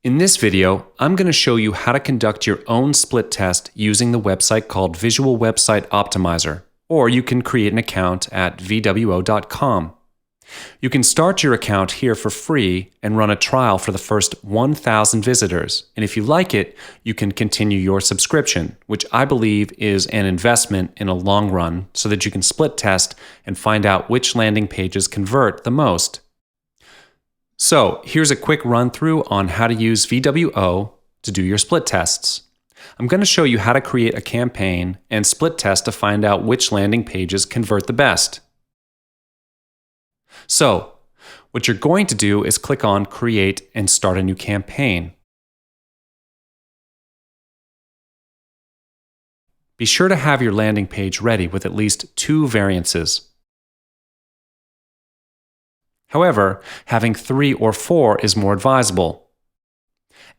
In this video, I'm going to show you how to conduct your own split test using the website called Visual Website Optimizer, or you can create an account at vwo.com. You can start your account here for free and run a trial for the first 1,000 visitors, and if you like it, you can continue your subscription, which I believe is an investment in a long run so that you can split test and find out which landing pages convert the most. So here's a quick run through on how to use VWO to do your split tests. I'm going to show you how to create a campaign and split test to find out which landing pages convert the best. So what you're going to do is click on Create and Start a New Campaign. Be sure to have your landing page ready with at least 2 variances. However, having 3 or 4 is more advisable.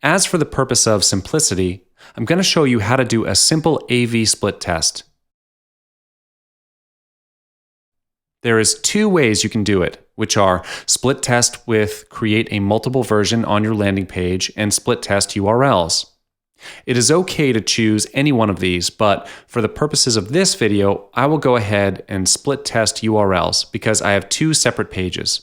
As for the purpose of simplicity, I'm going to show you how to do a simple AV split test. There is 2 ways you can do it, which are split test with create a multiple version on your landing page and split test URLs. It is okay to choose any one of these, but for the purposes of this video, I will go ahead and split test URLs because I have 2 separate pages.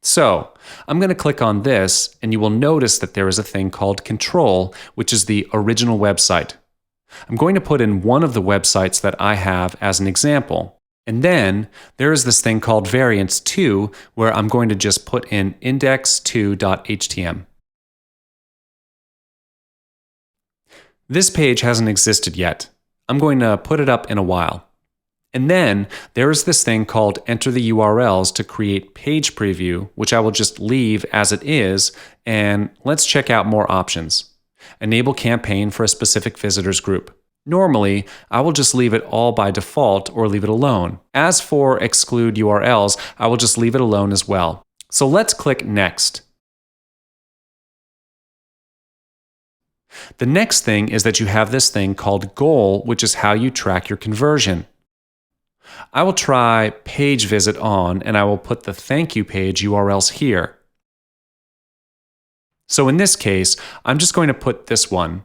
So I'm going to click on this, and you will notice that there is a thing called control, which is the original website. I'm going to put in one of the websites that I have as an example. And then there is this thing called variants 2, where I'm going to just put in index2.htm. This page hasn't existed yet. I'm going to put it up in a while. And then there is this thing called enter the URLs to create page preview, which I will just leave as it is, and let's check out more options. Enable campaign for a specific visitors group. Normally, I will just leave it all by default or leave it alone. As for exclude URLs, I will just leave it alone as well. So let's click next. The next thing is that you have this thing called goal, which is how you track your conversion. I will try page visit on, and I will put the thank you page URLs here. So in this case, I'm just going to put this one.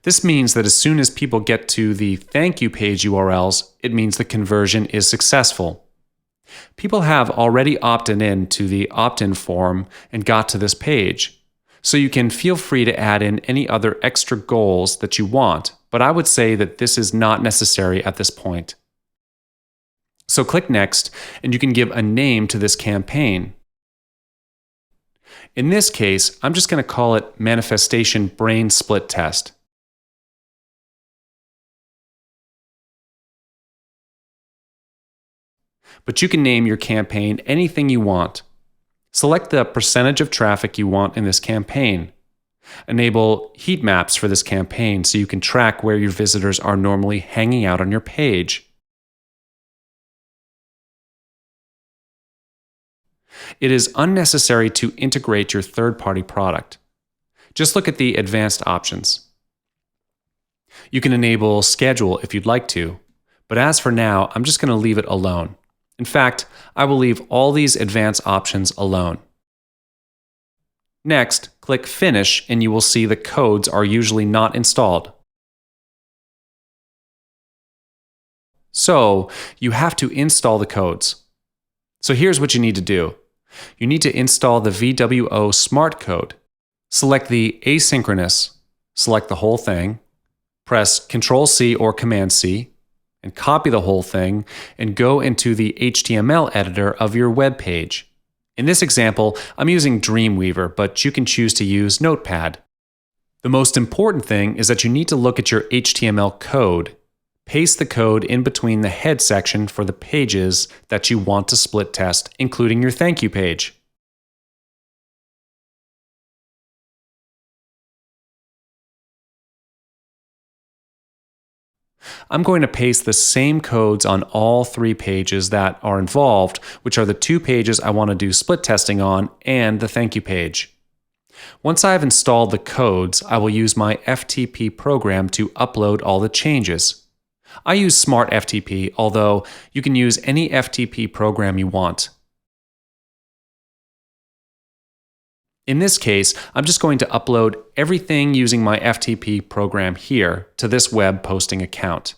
This means that as soon as people get to the thank you page URLs, it means the conversion is successful. People have already opted in to the opt-in form and got to this page. So you can feel free to add in any other extra goals that you want, but I would say that this is not necessary at this point. So click Next, and you can give a name to this campaign. In this case, I'm just going to call it Manifestation Brain Split Test. But you can name your campaign anything you want. Select the percentage of traffic you want in this campaign. Enable heat maps for this campaign so you can track where your visitors are normally hanging out on your page. It is unnecessary to integrate your third-party product. Just look at the advanced options. You can enable schedule if you'd like to, but as for now, I'm just going to leave it alone. In fact, I will leave all these advanced options alone. Next, click Finish, and you will see the codes are usually not installed. So, you have to install the codes. So here's what you need to do. You need to install the VWO Smart Code. Select the asynchronous, select the whole thing, press Ctrl-C or Command-C, and copy the whole thing, and go into the HTML editor of your web page. In this example, I'm using Dreamweaver, but you can choose to use Notepad. The most important thing is that you need to look at your HTML code. Paste the code in between the head section for the pages that you want to split test, including your thank you page. I'm going to paste the same codes on all 3 pages that are involved, which are the 2 pages I want to do split testing on and the thank you page. Once I have installed the codes, I will use my FTP program to upload all the changes. I use Smart FTP, although you can use any FTP program you want. In this case, I'm just going to upload everything using my FTP program here to this web posting account.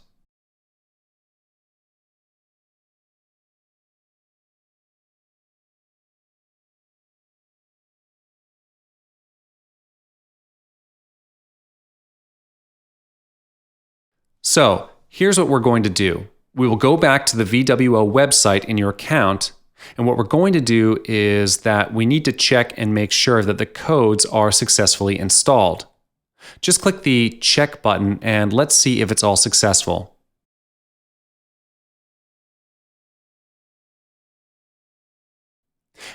So here's what we're going to do. We will go back to the VWO website in your account, and what we're going to do is that we need to check and make sure that the codes are successfully installed. Just click the check button and let's see if it's all successful.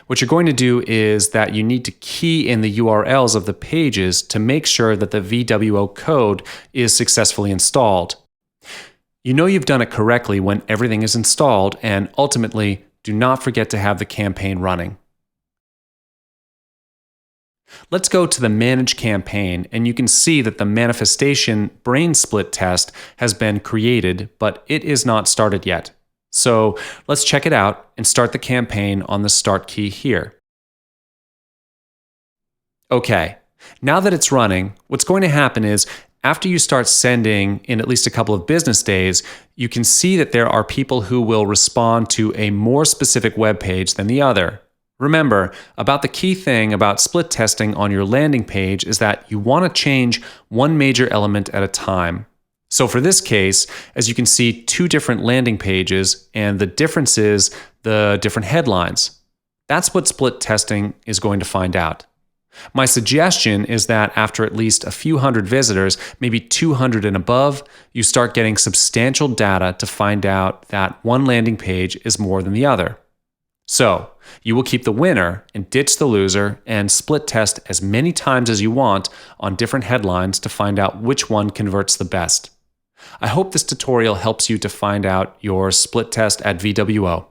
What you're going to do is that you need to key in the URLs of the pages to make sure that the VWO code is successfully installed. You know you've done it correctly when everything is installed, and ultimately, do not forget to have the campaign running. Let's go to the Manage Campaign, and you can see that the manifestation brain split test has been created, but it is not started yet. So let's check it out and start the campaign on the Start key here. Okay, now that it's running, what's going to happen is after you start sending in at least a couple of business days, you can see that there are people who will respond to a more specific web page than the other. Remember, about the key thing about split testing on your landing page is that you want to change one major element at a time. So for this case, as you can see, two different landing pages, and the difference is the different headlines. That's what split testing is going to find out. My suggestion is that after at least a few hundred visitors, maybe 200 and above, you start getting substantial data to find out that one landing page is more than the other. So, you will keep the winner and ditch the loser and split test as many times as you want on different headlines to find out which one converts the best. I hope this tutorial helps you to find out your split test at VWO.